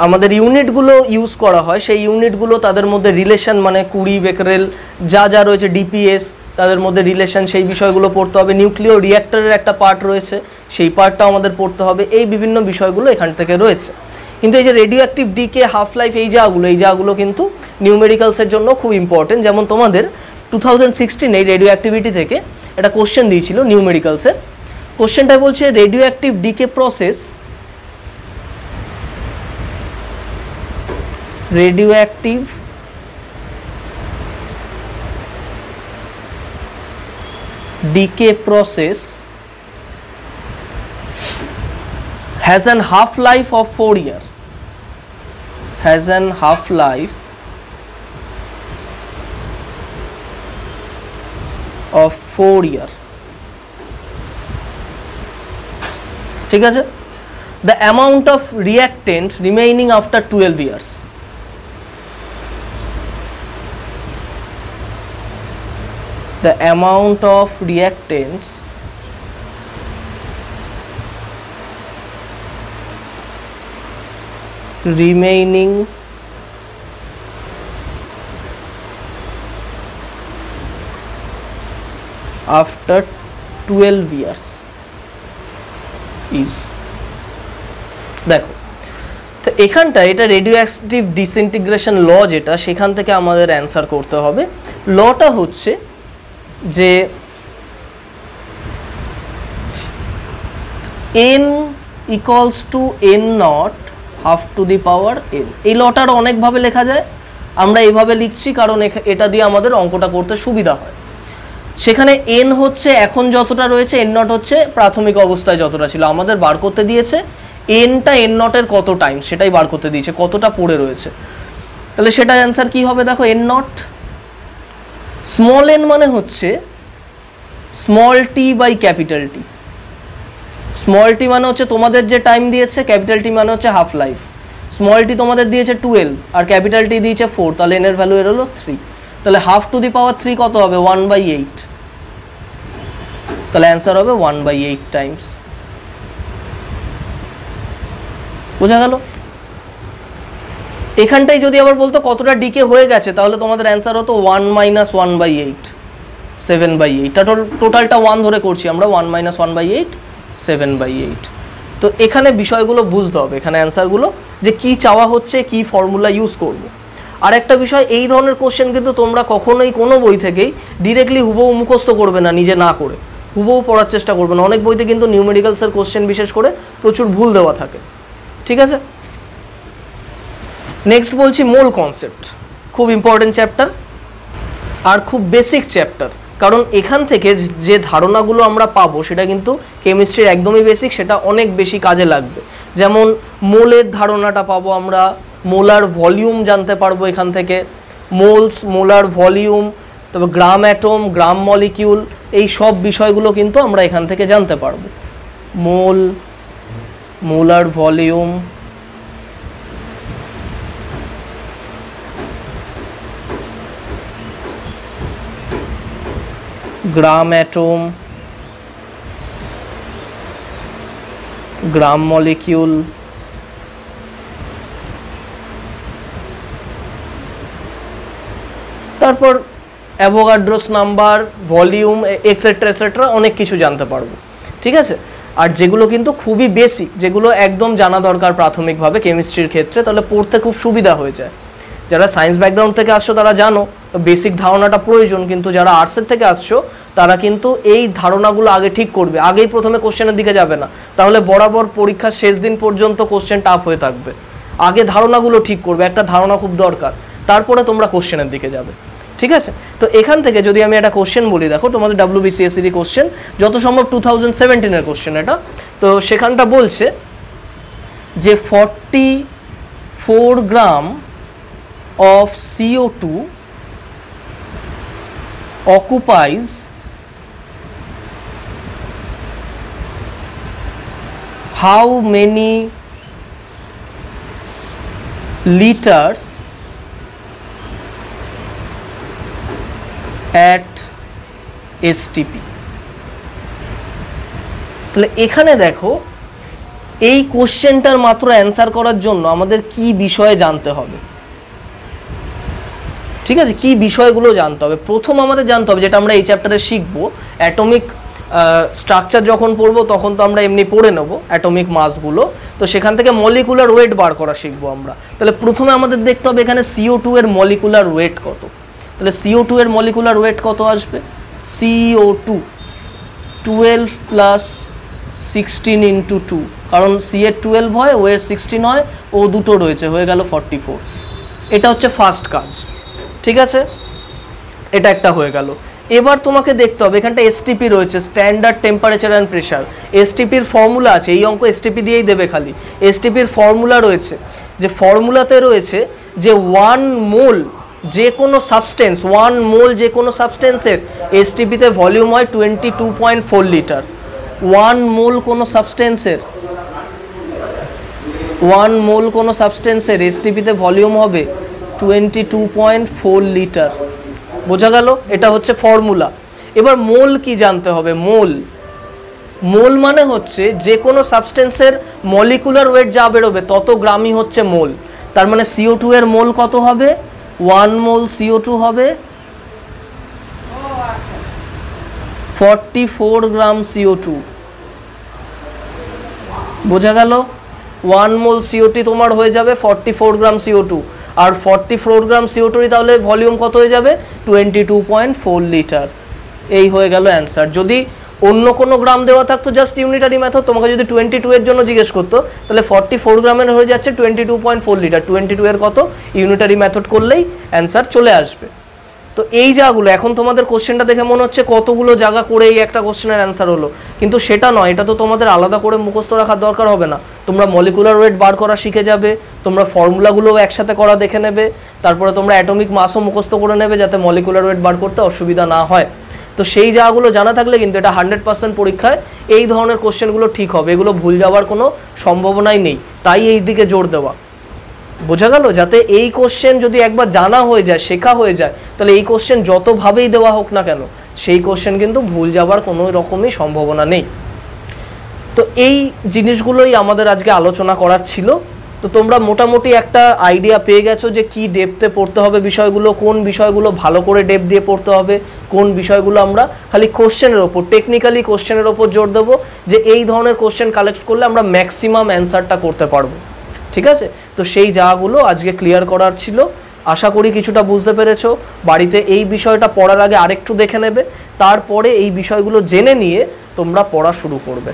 আমাদের ইউনিটগুলো ইউজ করা হয় সেই ইউনিটগুলো, তাদের মধ্যে রিলেশন, মানে কুড়ি বেকারেল যা যা রয়েছে, ডিপিএস, তাদের মধ্যে রিলেশন, সেই বিষয়গুলো পড়তে হবে। নিউক্লিয় রিঅ্যাক্টরের একটা পার্ট রয়েছে, সেই পার্টটাও আমাদের পড়তে হবে। এই বিভিন্ন বিষয়গুলো এখান থেকে রয়েছে। কিন্তু এই যে radioactive decay, half life, এই জায়গাগুলো কিন্তু নিউমেরিক্যালসের জন্য খুব ইম্পর্টেন্ট। যেমন তোমাদের 2016 এই রেডিও অ্যাক্টিভিটি থেকে একটা কোশ্চেন দিয়েছিল নিউমেরিক্যালসের। কোশ্চেনটা বলছে radioactive decay process, radioactive decay process has an half-life of 4 years, has an half-life of 4 year, ঠিক আছে। The amount of reactant remaining after 12 years, the amount of reactants remaining after 12 years is, দেখো তো এখানটা এটা radio active disintegration ল যেটা, সেখান থেকে আমাদের অ্যান্সার করতে হবে। লটা হচ্ছে যে n equals to n not have to the power n। এই লটার অনেকভাবে লেখা যায়, আমরা এইভাবে লিখছি কারণ এটা দিয়ে আমাদের অঙ্কটা করতে সুবিধা হয়। সেখানে n হচ্ছে এখন যতটা রয়েছে, n নট হচ্ছে প্রাথমিক অবস্থায় যতটা ছিল। আমাদের বার করতে দিয়েছে nটা n নটের কত টাইম, সেটাই বার করতে দিয়েছে, কতটা পড়ে রয়েছে। তাহলে সেটার অ্যান্সার কি হবে, দেখো n নট স্মল n মানে হচ্ছে small t by capital T. Small t মানে হচ্ছে তোমাদের যে টাইম দিয়েছে, ক্যাপিটাল টি মানে হচ্ছে হাফ লাইফ। স্মল টি তোমাদের দিয়েছে 12 আর ক্যাপিটাল টি দিয়েছে 4, তাহলে n এর ভ্যালু এর হলো 3। তাহলে হাফ টু দি পাওয়ার 3 কত হবে, 1/8। তাহলে অ্যান্সার হবে 1/8 টাইমস। বোঝা গেল? এখানটাই যদি আবার বলতো কতটা ডিকে হয়ে গেছে, তাহলে তোমাদের অ্যান্সার হতো 1 - 1/8, 7/8। টোটালটা 1 ধরে করছি আমরা, 1 - 1/8, 7/8। তো এখানে বিষয়গুলো বুঝতে হবে, এখানে অ্যান্সারগুলো যে কি চাওয়া হচ্ছে, কি ফর্মুলা ইউজ করব। আর একটা বিষয়, এই ধরনের কোশ্চেন কিন্তু তোমরা কখনোই কোনো বই থেকেই ডিরেক্টলি হুবহু মুখস্থ করবে না, নিজে না করে হুবহু পড়ার চেষ্টা করবে না। অনেক বইতে কিন্তু নিউমেরিক্যালসের কোশ্চেন বিশেষ করে প্রচুর ভুল দেওয়া থাকে, ঠিক আছে। নেক্সট বলছি মোল কনসেপ্ট, খুব ইম্পর্টেন্ট চ্যাপ্টার আর খুব বেসিক চ্যাপ্টার, কারণ এখান থেকে যে ধারণাগুলো আমরা পাবো সেটা কিন্তু কেমিস্ট্রির একদমই বেসিক, সেটা অনেক বেশি কাজে লাগবে। যেমন মোলের ধারণাটা পাবো আমরা, মোলার ভলিউম জানতে পারবো এখান থেকে, মোলস, মোলার ভলিউম, তবে গ্রাম অ্যাটম, গ্রাম মলিকিউল, এই সব বিষয়গুলো কিন্তু আমরা এখান থেকে জানতে পারবো। মোল, মোলার ভলিউম, গ্রাম অ্যাটম, গ্রাম মলিকিউল, তারপর Avogadro's number, volume, etcetera etcetera অনেক কিছু জানতে পারবো, ঠিক আছে। আর যেগুলো কিন্তু খুবই বেসিক, যেগুলো একদম জানা দরকার প্রাথমিকভাবে কেমিস্ট্রির ক্ষেত্রে, তাহলে পড়তে খুব সুবিধা হয়ে যায়। যারা সায়েন্স ব্যাকগ্রাউন্ড থেকে আসছো তারা জানো বেসিক ধারণাটা প্রয়োজন, কিন্তু যারা আর্টসের থেকে আসছো তারা কিন্তু এই ধারণাগুলো আগে ঠিক করবে, আগেই প্রথমে কোশ্চেনের দিকে যাবে না, তাহলে বরাবর পরীক্ষার শেষ দিন পর্যন্ত কোশ্চেন টাফ হয়ে থাকবে। আগে ধারণাগুলো ঠিক করবে, একটা ধারণা খুব দরকার, তারপরে তোমরা কোশ্চেনের দিকে যাবে, ঠিক আছে। তো এখান থেকে যদি আমি একটা কোশ্চেন বলি, দেখো তোমাদের WBCSE কোশ্চেন, যত সম্ভব 2017-এর কোশ্চেন এটা। তো সেখানটা বলছে যে 44 গ্রাম of CO2 occupies how many liters at STP। তাহলে এখানে দেখো এই কোশ্চেনটার মাত্র অ্যান্সার করার জন্য আমাদের কি বিষয়ে জানতে হবে, ঠিক আছে, কি বিষয়গুলো জানতে হবে। প্রথম আমাদের জানতে হবে, যেটা আমরা এই চ্যাপ্টারে শিখবো, অ্যাটমিক স্ট্রাকচার যখন পড়বো তখন তো আমরা এমনি পড়ে নেবো অ্যাটমিক মাসগুলো, তো সেখান থেকে মলিকুলার ওয়েট বার করা শিখবো আমরা। তাহলে প্রথমে আমাদের দেখতে হবে এখানে CO2 এর মলিকুলার ওয়েট কত। তাহলে CO2 এর মলিকুলার ওয়েট কত আসবে, CO2 12 + 16 × 2, কারণ C এর 12 হয়, ও এর 16 হয়, ও দুটো রয়েছে, হয়ে গেল 44। এটা হচ্ছে ফার্স্ট কাজ, ঠিক আছে, এটা একটা হয়ে গেল। এবার তোমাকে দেখতে হবে এখানটা STP রয়েছে, স্ট্যান্ডার্ড টেম্পারেচার অ্যান্ড প্রেশার। STPর ফর্মুলা আছে, এই অঙ্ক STP দিয়েই দেবে খালি। STPর ফর্মুলা রয়েছে, যে ফর্মুলাতে রয়েছে যে 1 মোল যে কোনো সাবস্টেন্স 1 মোল যে কোনো সাবস্টেন্সের এসটিপিতে ভলিউম হয় 22.4 লিটার। 1 মোল কোনো সাবস্টেন্সের 1 মোল কোনো সাবস্টেন্সের এসটিপিতে ভলিউম হবে 22.4 লিটার। বোঝা গেল? এটা হচ্ছে ফর্মুলা। এবার মোল কি জানতে হবে। মোল মানে হচ্ছে যে কোনো সাবস্টেন্সের মলিকুলার ওয়েট যা বেরোবে তত গ্রামই হচ্ছে মোল। তার মানে CO2 এর মোল কত হবে? 1 মোল CO2 হবে 44 গ্রাম CO2। বোঝা গেল? 1 মোল CO2 তোমার হয়ে যাবে 44 গ্রাম CO2, আর 44 গ্রাম CO2 তাহলে ভলিউম কত হয়ে যাবে? 22.4 লিটার। এই হয়ে গেল অ্যান্সার। যদি অন্য কোনো গ্রাম দেওয়া থাকতো জাস্ট ইউনিটারি মেথড, তোমাকে যদি 22 এর জন্য জিজ্ঞেস করতো তাহলে 44 গ্রামের হয়ে যাচ্ছে 22.4 লিটার। 22 এর কত ইউনিটারি মেথড করলেই অ্যান্সার চলে আসবে। তো এই জায়গাগুলো এখন তোমাদের কোশ্চেনটা দেখে মনে হচ্ছে কতগুলো জায়গা করে এই একটা কোশ্চেনের অ্যান্সার হলো, কিন্তু সেটা নয়। এটা তো তোমাদের আলাদা করে মুখস্থ রাখার দরকার হবে না। তোমরা মলিকুলার ওয়েট বার করা শিখে যাবে, তোমরা ফর্মুলাগুলোও একসাথে করা দেখে নেবে, তারপরে তোমরা অ্যাটমিক মাসও মুখস্থ করে নেবে যাতে মলিকুলার ওয়েট বার করতে অসুবিধা না হয়। তো সেই জায়গাগুলো জানা থাকলে কিন্তু এটা 100% পরীক্ষায় এই ধরনের কোশ্চেনগুলো ঠিক হবে, এগুলো ভুল যাওয়ার কোনো সম্ভাবনাই নেই। তাই এই দিকে জোর দেওয়া। বোঝা গেল? যাতে এই কোশ্চেন যদি একবার জানা হয়ে যায়, শেখা হয়ে যায়, তাহলে এই কোশ্চেন যতভাবেই দেওয়া হোক না কেন সেই কোশ্চেন কিন্তু ভুল যাওয়ার কোনো রকমই সম্ভাবনা নেই। তো এই জিনিসগুলোই আমাদের আজকে আলোচনা করার ছিল। তো তোমরা মোটামুটি একটা আইডিয়া পেয়ে গেছো যে কি ডেপথে পড়তে হবে বিষয়গুলো, কোন বিষয়গুলো ভালো করে ডেপথ দিয়ে পড়তে হবে, কোন বিষয়গুলো আমরা খালি কোশ্চেনের ওপর, টেকনিক্যালি কোশ্চেনের ওপর জোর দেবো যে এই ধরনের কোশ্চেন কালেক্ট করলে আমরা ম্যাক্সিমাম অ্যান্সারটা করতে পারবো। ঠিক আছে? তো সেই জায়গাগুলো আজকে ক্লিয়ার করার ছিল। আশা করি কিছুটা বুঝতে পেরেছো। বাড়িতে এই বিষয়টা পড়ার আগে আরেকটু দেখে নেবে, তারপরে এই বিষয়গুলো জেনে নিয়ে তোমরা পড়া শুরু করবে।